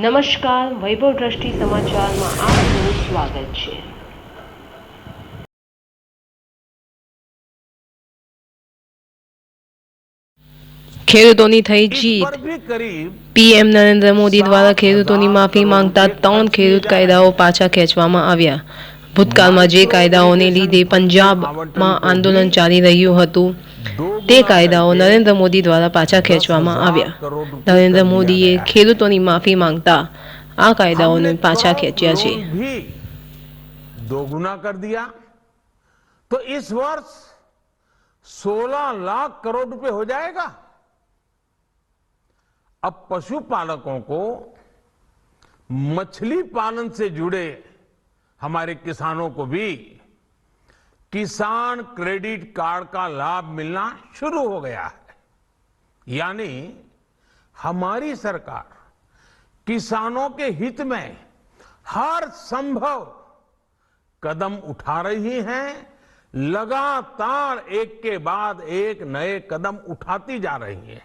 નમસ્કાર વૈભવ દ્રષ્ટિ સમાચારમાં આપનું સ્વાગત છે. ખેડૂતોની થઈ જીત. પીએમ નરેન્દ્ર મોદી દ્વારા ખેડૂતોની માફી માંગતા 3 ખેડૂત કાયદાઓ પાછા ખેંચવામાં આવ્યા. ભૂતકાળમાં જે કાયદાઓને લીધે પંજાબમાં આંદોલન ચાલી રહ્યું હતું તે કાયદાઓ નરેન્દ્ર મોદી દ્વારા પાછા ખેંચવામાં આવ્યા. નરેન્દ્ર મોદીએ ખેડૂતોની માફી માંગતા આ કાયદાઓને પાછા ખેંચ્યા છે. दोगुना कर दिया तो इस वर्ष 16 लाख करोड़ रुपए हो जाएगा. अब पशुपालकों को मछली पालन से जुड़े हमारे किसानों को भी किसान क्रेडिट कार्ड का लाभ मिलना शुरू हो गया है. यानी हमारी सरकार किसानों के हित में हर संभव कदम उठा रही हैं. लगातार एक के बाद एक नए कदम उठाती जा रही है.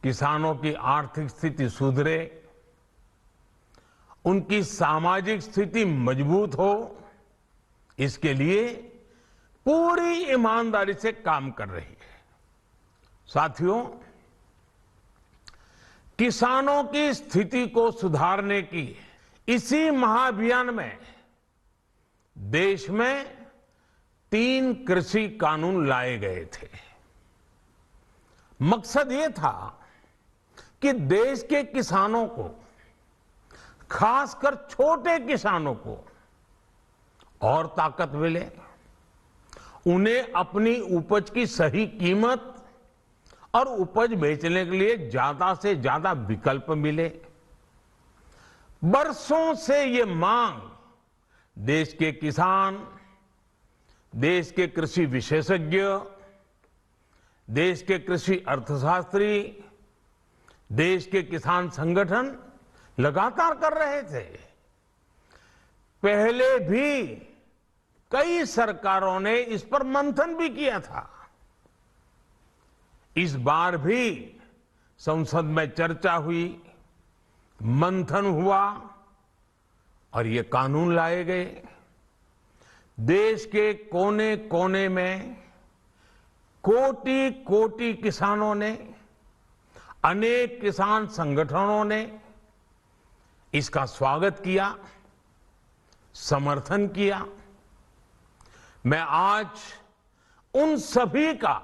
किसानों की आर्थिक स्थिति सुधरे, उनकी सामाजिक स्थिति मजबूत हो, इसके लिए पूरी ईमानदारी से काम कर रही है. साथियों, किसानों की स्थिति को सुधारने की इसी महाअभियान में देश में 3 कृषि कानून लाए गए थे. मकसद ये था कि देश के किसानों को, खासकर छोटे किसानों को और ताकत मिले, उन्हें अपनी उपज की सही कीमत और उपज बेचने के लिए ज्यादा से ज्यादा विकल्प मिले. बरसों से ये मांग देश के किसान, देश के कृषि विशेषज्ञ, देश के कृषि अर्थशास्त्री, देश के किसान संगठन लगातार कर रहे थे. पहले भी कई सरकारों ने इस पर मंथन भी किया था. इस बार भी संसद में चर्चा हुई, मंथन हुआ और ये कानून लाए गए. देश के कोने कोने में कोटि कोटि किसानों ने, अनेक किसान संगठनों ने इसका स्वागत किया, समर्थन किया. मैं आज उन सभी का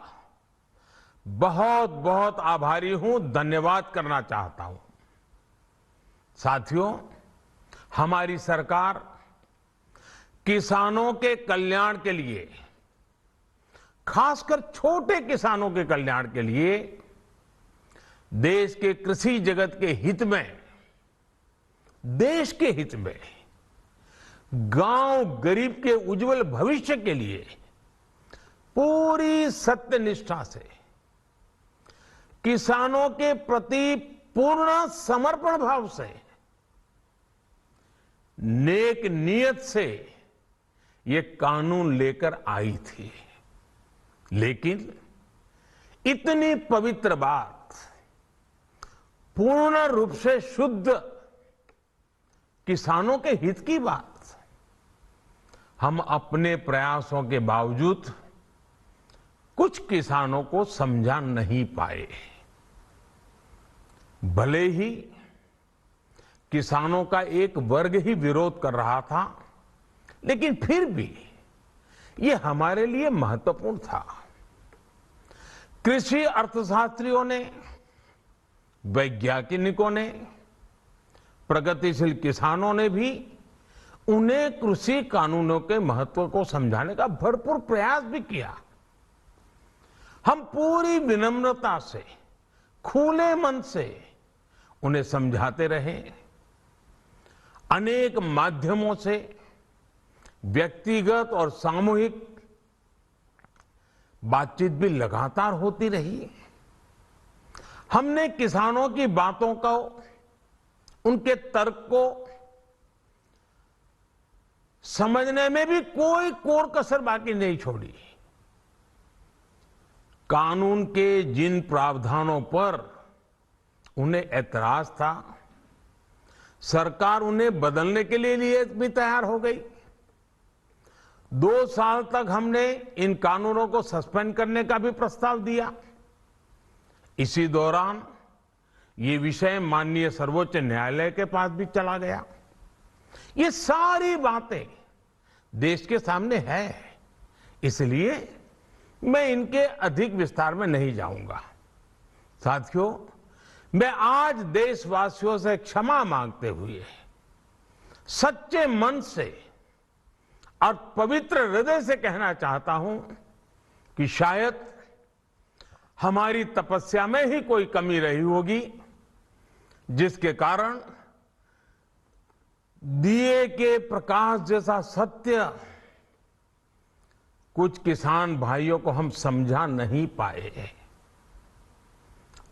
बहुत बहुत आभारी हूं, धन्यवाद करना चाहता हूं. साथियों, हमारी सरकार किसानों के कल्याण के लिए, खासकर छोटे किसानों के कल्याण के लिए, देश के कृषि जगत के हित में, देश के हित में, गांव गरीब के उज्जवल भविष्य के लिए पूरी सत्यनिष्ठा से, किसानों के प्रति पूर्ण समर्पण भाव से, नेक नियत से ये कानून लेकर आई थी. लेकिन इतनी पवित्र बात, पूर्ण रूप से शुद्ध किसानों के हित की बात, हम अपने प्रयासों के बावजूद कुछ किसानों को समझा नहीं पाए. भले ही किसानों का एक वर्ग ही विरोध कर रहा था, लेकिन फिर भी ये हमारे लिए महत्वपूर्ण था. कृषि अर्थशास्त्रियों ने, वैज्ञानिकों ने, प्रगतिशील किसानों ने भी उन्हें कृषि कानूनों के महत्व को समझाने का भरपूर प्रयास भी किया. हम पूरी विनम्रता से, खुले मन से उन्हें समझाते रहे. अनेक माध्यमों से व्यक्तिगत और सामूहिक बातचीत भी लगातार होती रही. हमने किसानों की बातों को, उनके तर्क को समझने में भी कोई कोर कसर बाकी नहीं छोड़ी. कानून के जिन प्रावधानों पर उन्हें ऐतराज था, सरकार उन्हें बदलने के लिए भी तैयार हो गई। 2 साल तक हमने इन कानूनों को सस्पेंड करने का भी प्रस्ताव दिया। इसी दौरान ये विषय माननीय सर्वोच्च न्यायालय के पास भी चला गया। ये सारी बातें देश के सामने है, इसलिए मैं इनके अधिक विस्तार में नहीं जाऊंगा। साथियों, मैं आज देशवासियों से क्षमा मांगते हुए सच्चे मन से और पवित्र हृदय से कहना चाहता हूं कि शायद हमारी तपस्या में ही कोई कमी रही होगी, जिसके कारण दिए के प्रकाश जैसा सत्य कुछ किसान भाइयों को हम समझा नहीं पाए।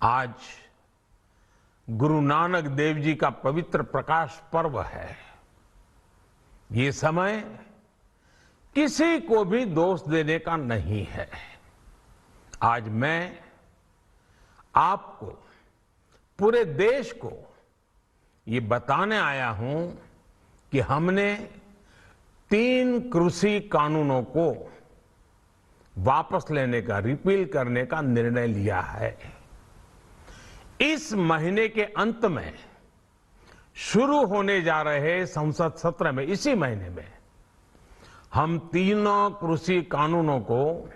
आज गुरु नानक देव जी का पवित्र प्रकाश पर्व है। ये समय किसी को भी दोष देने का नहीं है। आज मैं आपको, पूरे देश को ये बताने आया हूं कि हमने 3 कृषि कानूनों को वापस लेने का, रिपील करने का निर्णय लिया है। इस महीने के अंत में शुरू होने जा रहे संसद सत्र में, इसी महीने में, हम 3 कृषि कानूनों को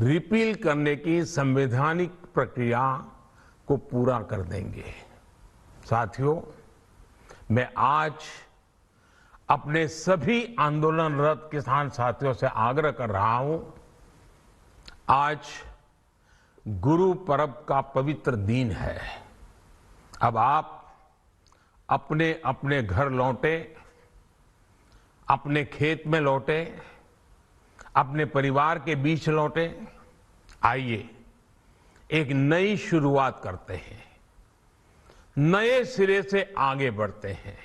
रिपील करने की संवैधानिक प्रक्रिया को पूरा कर देंगे। साथियों, मैं आज अपने सभी आंदोलनरत किसान साथियों से आग्रह कर रहा हूं, आज गुरु पर्व का पवित्र दिन है। अब आप अपने अपने घर लौटे, अपने खेत में लौटे, अपने परिवार के बीच लौटे। आइए एक नई शुरुआत करते हैं, नए सिरे से आगे बढ़ते हैं।